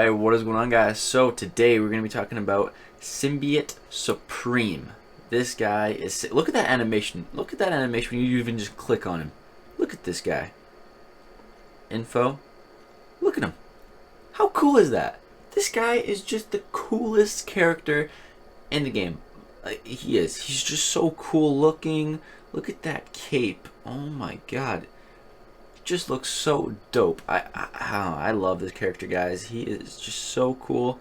Alright, what is going on, guys? So today we're going to be talking about Symbiote Supreme. This guy is... Look at that animation. Look at that animation when you even just click on him. Look at this guy. Info. Look at him. How cool is that? This guy is just the coolest character in the game. He is. He's just so cool looking. Look at that cape. Oh my god. Just looks so dope. I love this character, guys. He is just so cool.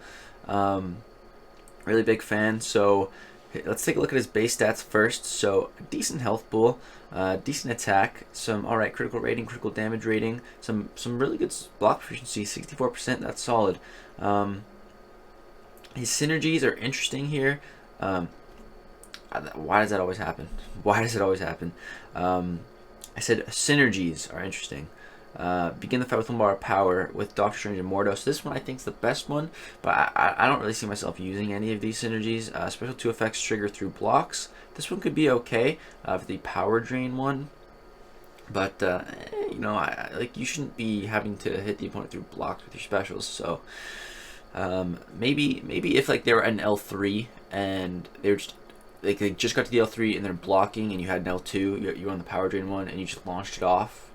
Really big fan. So let's take a look at his base stats first. So decent health pool, decent attack, some alright critical rating, critical damage rating, some really good block proficiency, 64%. That's solid. His synergies are interesting here. Why does that always happen? Why does it always happen? I said synergies are interesting. Begin the fight with 1 bar of power with Doctor Strange and Mordo. So this one I think is the best one, but I don't really see myself using any of these synergies. Special 2 effects trigger through blocks. This one could be okay for the power drain one, but you know, like you shouldn't be having to hit the opponent through blocks with your specials. So maybe if like they were an L3 and they were just like they just got to the L3 and they're blocking, and you had an L2, you were on the power drain one, and you just launched it off,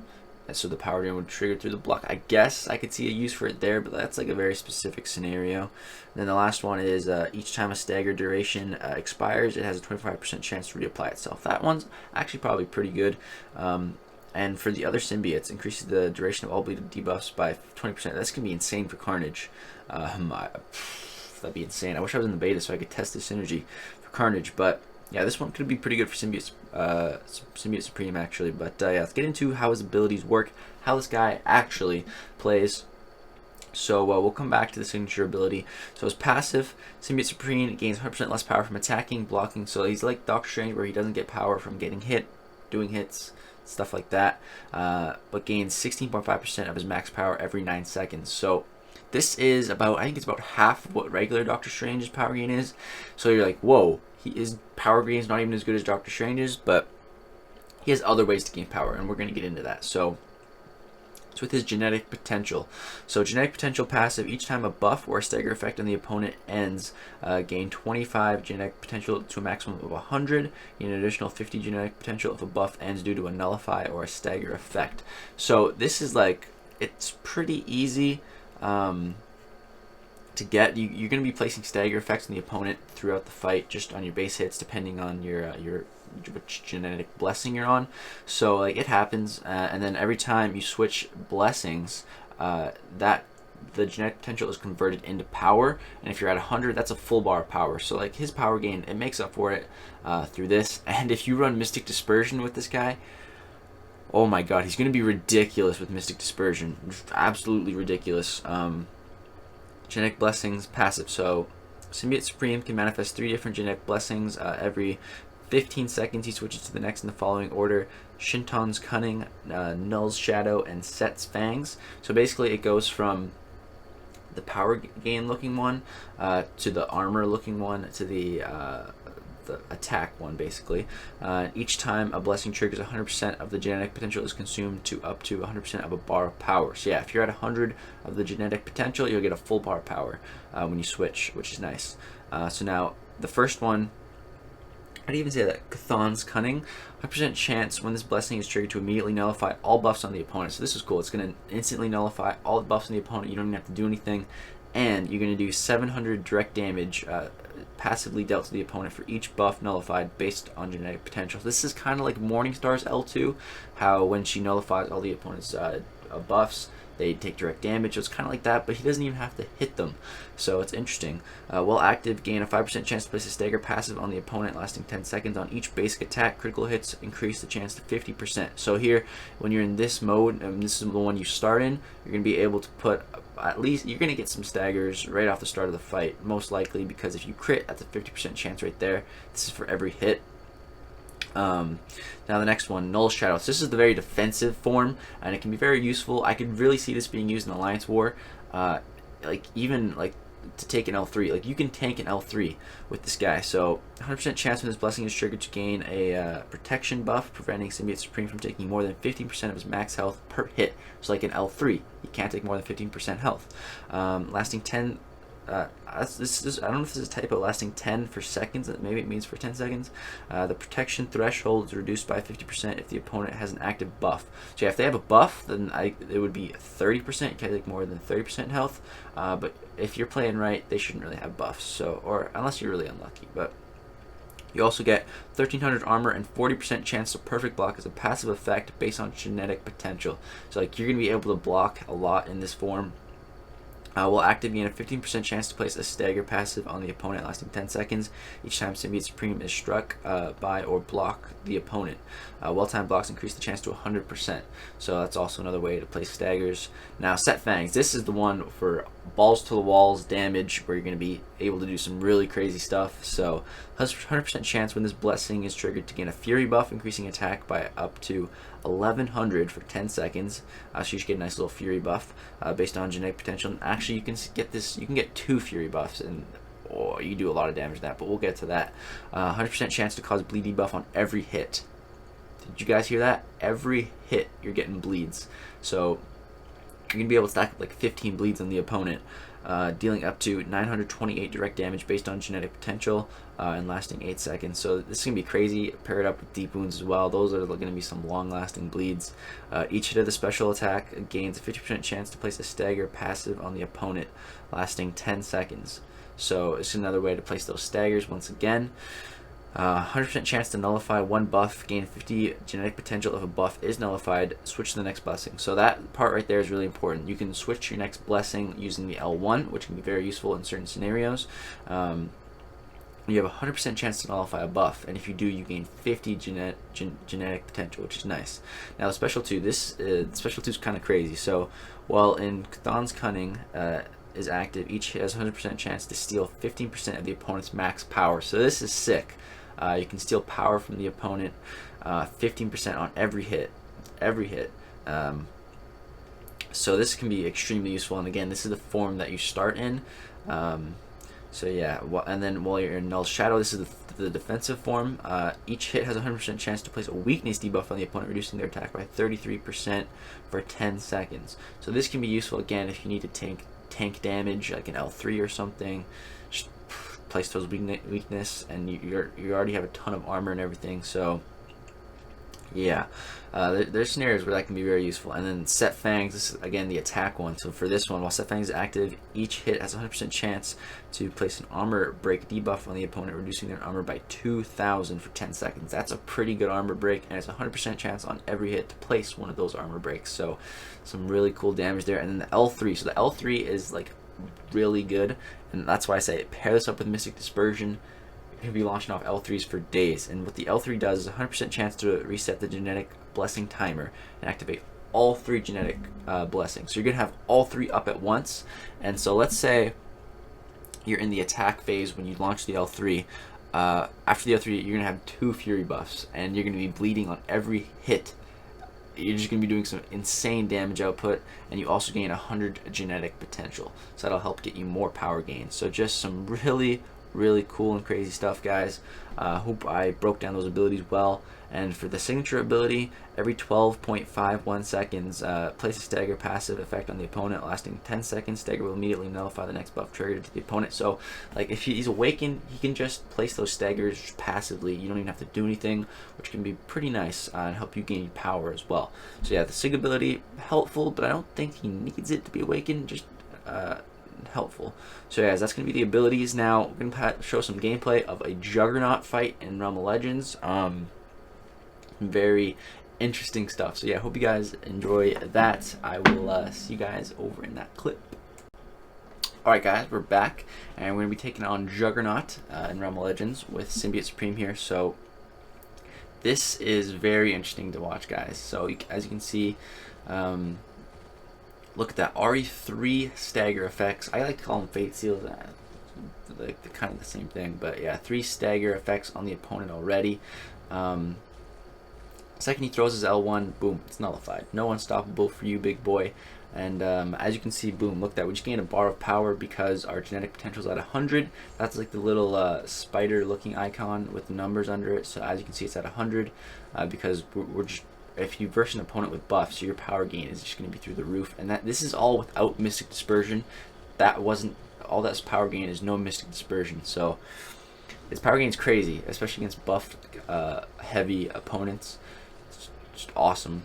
and so the power drain would trigger through the block. I guess I could see a use for it there, but that's like a very specific scenario. And then the last one is each time a stagger duration expires, it has a 25% chance to reapply itself. That one's actually probably pretty good. And for the other symbiotes, increases the duration of all bleed debuffs by 20%. That's gonna be insane for Carnage. That'd be insane. I wish I was in the beta so I could test the synergy for Carnage, but yeah, this one could be pretty good for Symbiote Supreme actually. But yeah, let's get into how his abilities work, how this guy actually plays. So we'll come back to the signature ability. So his passive, Symbiote Supreme, gains 100% less power from attacking, blocking. So he's like Doctor Strange, where he doesn't get power from getting hit, doing hits, stuff like that, but gains 16.5% of his max power every 9 seconds. So this is about, I think it's about half of what regular Doctor Strange's power gain is. So you're like, whoa, his power gain is not even as good as Doctor Strange's, but he has other ways to gain power, and we're going to get into that. So it's with his genetic potential. So genetic potential passive, each time a buff or a stagger effect on the opponent ends, gain 25 genetic potential to a maximum of 100, gain an additional 50 genetic potential if a buff ends due to a nullify or a stagger effect. So this is like, it's pretty easy to get. You're going to be placing stagger effects on the opponent throughout the fight, just on your base hits, depending on your which genetic blessing you're on. So like it happens, and then every time you switch blessings, that the genetic potential is converted into power, and if you're at 100, that's a full bar of power. So like his power gain, it makes up for it through this. And if you run Mystic Dispersion with this guy, oh my god, he's going to be ridiculous with Mystic Dispersion. Absolutely ridiculous. Genetic Blessings passive. So Symbiote Supreme can manifest 3 different genetic blessings. Every 15 seconds he switches to the next in the following order: Shinton's Cunning, Null's Shadow, and Set's Fangs. So basically it goes from the power gain looking one to the armor looking one to the attack one, basically. Each time a blessing triggers, 100% of the genetic potential is consumed to up to 100% of a bar of power. So yeah, if you're at 100 of the genetic potential, you'll get a full bar of power when you switch, which is nice. So now the first one, I'd even say that Chthon's Cunning, 100% chance when this blessing is triggered to immediately nullify all buffs on the opponent. So this is cool. It's going to instantly nullify all the buffs on the opponent. You don't even have to do anything, and you're going to do 700 direct damage passively dealt to the opponent for each buff nullified based on genetic potential. This is kind of like Morningstar's L2, how when she nullifies all the opponent's buffs, they take direct damage. So it's kind of like that, but he doesn't even have to hit them. So it's interesting. While active, gain a 5% chance to place a stagger passive on the opponent lasting 10 seconds on each basic attack. Critical hits increase the chance to 50%. So here, when you're in this mode, and this is the one you start in, you're going to be able to put, at least, you're going to get some staggers right off the start of the fight, most likely, because if you crit, that's a 50% chance right there. This is for every hit. Now the next one, Null's Shadow. So this is the very defensive form, and it can be very useful. I could really see this being used in Alliance War. Like even like to take an L3. Like, you can tank an L3 with this guy. So 100% chance when this blessing is triggered to gain a protection buff, preventing Symbiote Supreme from taking more than 15% of his max health per hit. So like an L3, he can't take more than 15% health. Lasting 10. I don't know if this is a typo. Lasting 10 for seconds. Maybe it means for 10 seconds. The protection threshold is reduced by 50% if the opponent has an active buff. So yeah, if they have a buff, then it would be 30%. You can't take more than 30% health. But if you're playing right, they shouldn't really have buffs. So, or unless you're really unlucky. But you also get 1300 armor and 40% chance to perfect block as a passive effect based on genetic potential. So like, you're gonna be able to block a lot in this form. Will active gain a 15% chance to place a stagger passive on the opponent lasting 10 seconds each time Symbiote Supreme is struck by or block the opponent. Well-timed blocks increase the chance to 100%. So that's also another way to place staggers. Now, Set Fangs. This is the one for balls to the walls damage where you're going to be able to do some really crazy stuff. So 100% chance when this blessing is triggered to gain a Fury buff, increasing attack by up to 1100 for 10 seconds. So you should get a nice little Fury buff based on genetic potential. And actually, you can get this. You can get 2 Fury buffs, and you do a lot of damage to that. But we'll get to that. 100% chance to cause bleed debuff on every hit. Did you guys hear that? Every hit, you're getting bleeds. So you're gonna be able to stack up like 15 bleeds on the opponent, dealing up to 928 direct damage based on genetic potential, and lasting 8 seconds. So this is gonna be crazy. Pair it up with deep wounds as well. Those are gonna be some long-lasting bleeds. Each hit of the special attack gains a 50% chance to place a stagger passive on the opponent, lasting 10 seconds. So it's another way to place those staggers once again. 100% chance to nullify one buff, gain 50 genetic potential if a buff is nullified, switch to the next blessing. So that part right there is really important. You can switch your next blessing using the L1, which can be very useful in certain scenarios. You have a 100% chance to nullify a buff, and if you do, you gain 50 genetic potential, which is nice. Now the special 2, this special 2 is kind of crazy. So while in Chthon's Cunning is active, each hit has a 100% chance to steal 15% of the opponent's max power. So this is sick. You can steal power from the opponent, 15% on every hit. So this can be extremely useful. And again, this is the form that you start in. So yeah, and then while you're in Null Shadow, this is the defensive form. Each hit has a 100% chance to place a weakness debuff on the opponent, reducing their attack by 33% for 10 seconds. So this can be useful again if you need to tank damage, like an L3 or something. Just place those weakness, and you already have a ton of armor and everything. So yeah, there's scenarios where that can be very useful. And then Set Fangs, this is again the attack one. So for this one, while Set Fangs is active, each hit has a 100% chance to place an armor break debuff on the opponent, reducing their armor by 2,000 for 10 seconds. That's a pretty good armor break, and it's a 100% chance on every hit to place one of those armor breaks. So some really cool damage there. And then the L3, so the L3 is like really good, and that's why I say pair this up with Mystic Dispersion. You're going to be launching off L3s for days. And what the L3 does is a 100% chance to reset the genetic blessing timer and activate all 3 genetic blessings. So you're going to have all 3 up at once. And so let's say you're in the attack phase when you launch the L3. After the L3, you're going to have 2 Fury buffs, and you're going to be bleeding on every hit. You're just going to be doing some insane damage output, and you also gain 100 genetic potential. So that'll help get you more power gains. So just some really cool and crazy stuff, guys. Hope I broke down those abilities well. And for the signature ability, every 12.51 seconds, place a stagger passive effect on the opponent lasting 10 seconds. Stagger will immediately nullify the next buff triggered to the opponent. So like if he's awakened, he can just place those staggers passively. You don't even have to do anything, which can be pretty nice and help you gain power as well. So yeah, the Sig ability, helpful, but I don't think he needs it to be awakened. Just helpful. So guys, that's going to be the abilities. Now we're going to show some gameplay of a Juggernaut fight in Realm of Legends. Very interesting stuff. So yeah, hope you guys enjoy that. I will see you guys over in that clip. Alright guys, we're back, and we're going to be taking on Juggernaut in Realm of Legends with Symbiote Supreme here. So this is very interesting to watch, guys. So as you can see, look at that, RE3 stagger effects. I like to call them Fate Seals. They're kind of the same thing, but yeah, 3 stagger effects on the opponent already. Second he throws his L1, boom, it's nullified. No unstoppable for you, big boy. And as you can see, boom, look at that. We just gained a bar of power because our genetic potential is at 100. That's like the little spider looking icon with the numbers under it. So as you can see, it's at 100 because we're just, if you verse an opponent with buffs, your power gain is just going to be through the roof. And this is all without Mystic Dispersion. That wasn't, all that's power gain is no Mystic Dispersion. So its power gain is crazy, especially against buffed heavy opponents. It's just awesome.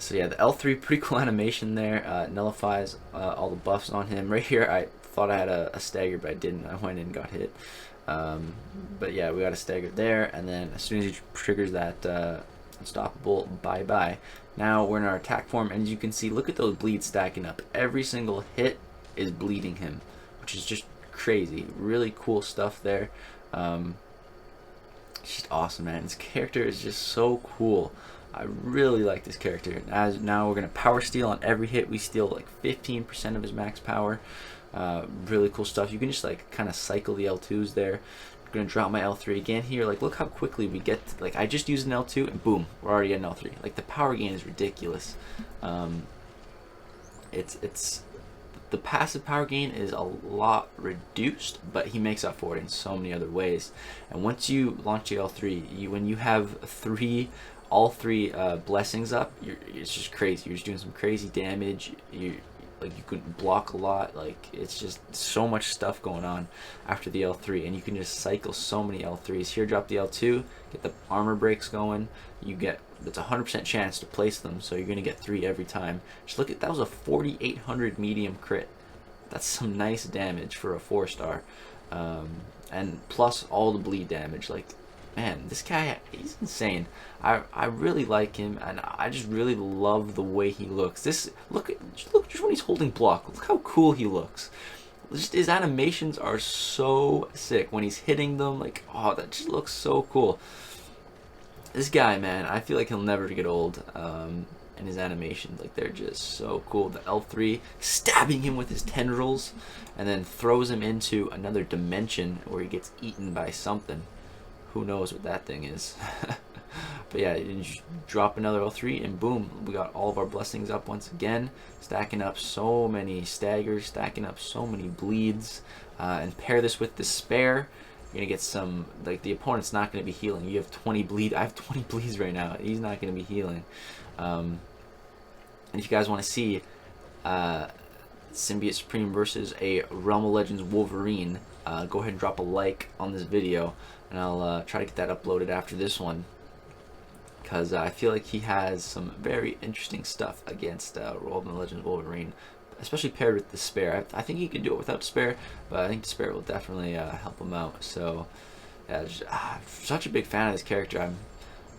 So yeah, the L3, pretty cool animation there. Nullifies all the buffs on him. Right here, I thought I had a stagger, but I didn't. I went in and got hit. But yeah, we got a stagger there, and then as soon as he triggers that unstoppable, bye-bye. Now we're in our attack form, and as you can see, look at those bleeds stacking up. Every single hit is bleeding him, which is just crazy. Really cool stuff there. Just awesome, man. This character is just so cool. I really like this character. As now we're gonna power steal on every hit. We steal like 15% of his max power. Really cool stuff. You can just like kind of cycle the L2s there. I'm gonna drop my L3 again here. Like, look how quickly we get to, like, I just used an L2 and boom, we're already at an L3. Like, the power gain is ridiculous. It's the passive power gain is a lot reduced, but he makes up for it in so many other ways. And once you launch the L3, when you have all three blessings up, it's just crazy. You're just doing some crazy damage. You could block a lot. Like, it's just so much stuff going on after the L3, and you can just cycle so many L3s. Here, drop the L2, get the armor breaks going. It's a 100% chance to place them, so you're gonna get 3 every time. Just look at that, was a 4,800 medium crit. That's some nice damage for a 4-star, and plus all the bleed damage. Like, man, this guy, he's insane. I really like him, and I just really love the way he looks. Look just when he's holding block. Look how cool he looks. Just his animations are so sick when he's hitting them. Like, oh, that just looks so cool. This guy, man, I feel like he'll never get old. And his animations, like, they're just so cool. The L3 stabbing him with his tendrils, and then throws him into another dimension where he gets eaten by something. Who knows what that thing is. But yeah, you just drop another L3 and boom, we got all of our blessings up once again, stacking up so many staggers, stacking up so many bleeds, and pair this with despair. You're gonna get some, like, the opponent's not gonna be healing. You have 20 bleed. I have 20 bleeds right now. He's not gonna be healing. And if you guys want to see Symbiote Supreme versus a Realm of Legends Wolverine, go ahead and drop a like on this video, and I'll try to get that uploaded after this one, because I feel like he has some very interesting stuff against Realm of Legends Wolverine, especially paired with Despair. I think he could do it without Despair, but I think Despair will definitely help him out. So yeah, such a big fan of this character. I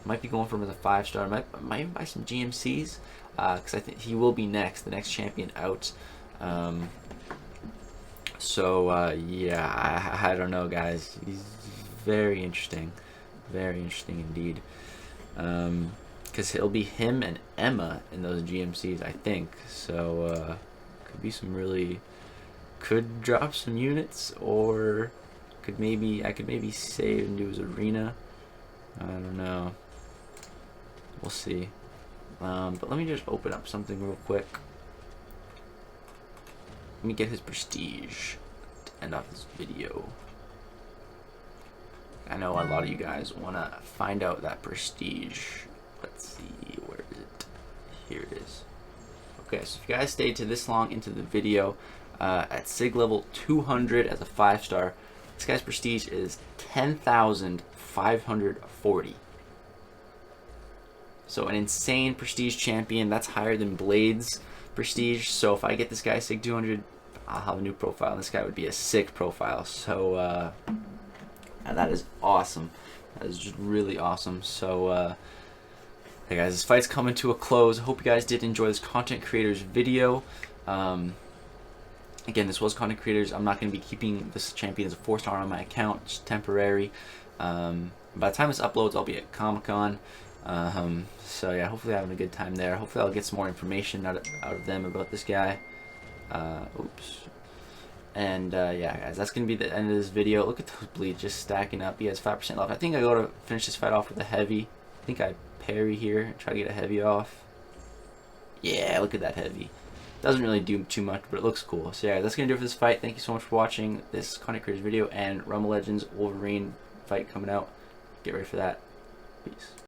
might be going for him as a 5-star. Might even buy some GMCs, because I think he will be the next champion out. Yeah, I don't know, guys. He's very interesting indeed. Because it'll be him and Emma in those GMCs, I think. So could be some could drop some units, or I could maybe save and do his arena. I don't know. We'll see. But let me just open up something real quick. Let me get his prestige to end off this video. I know a lot of you guys want to find out that prestige. Let's see, where is it? Here it is. Okay, so if you guys stayed to this long into the video, at SIG level 200 as a 5-star, this guy's prestige is 10,540. So an insane prestige champion. That's higher than Blade's prestige. So if I get this guy SIG 200, I'll have a new profile. This guy would be a sick profile. So and that is awesome. That is just really awesome. So hey guys, this fight's coming to a close. I hope you guys did enjoy this content creators video. Again, this was content creators. I'm not going to be keeping this champion as a 4-star on my account. It's temporary. By the time this uploads, I'll be at Comic-Con. So yeah, hopefully having a good time there. Hopefully I'll get some more information out of them about this guy. Oops. And yeah, guys, that's gonna be the end of this video. Look at those bleeds just stacking up. He has 5% left. I think I go to finish this fight off with a heavy. I think I parry here, try to get a heavy off. Yeah, look at that heavy. Doesn't really do too much, but it looks cool. So yeah, that's going to do it for this fight. Thank you so much for watching this Content Creators video and Rumble Legends Wolverine fight coming out. Get ready for that. Peace.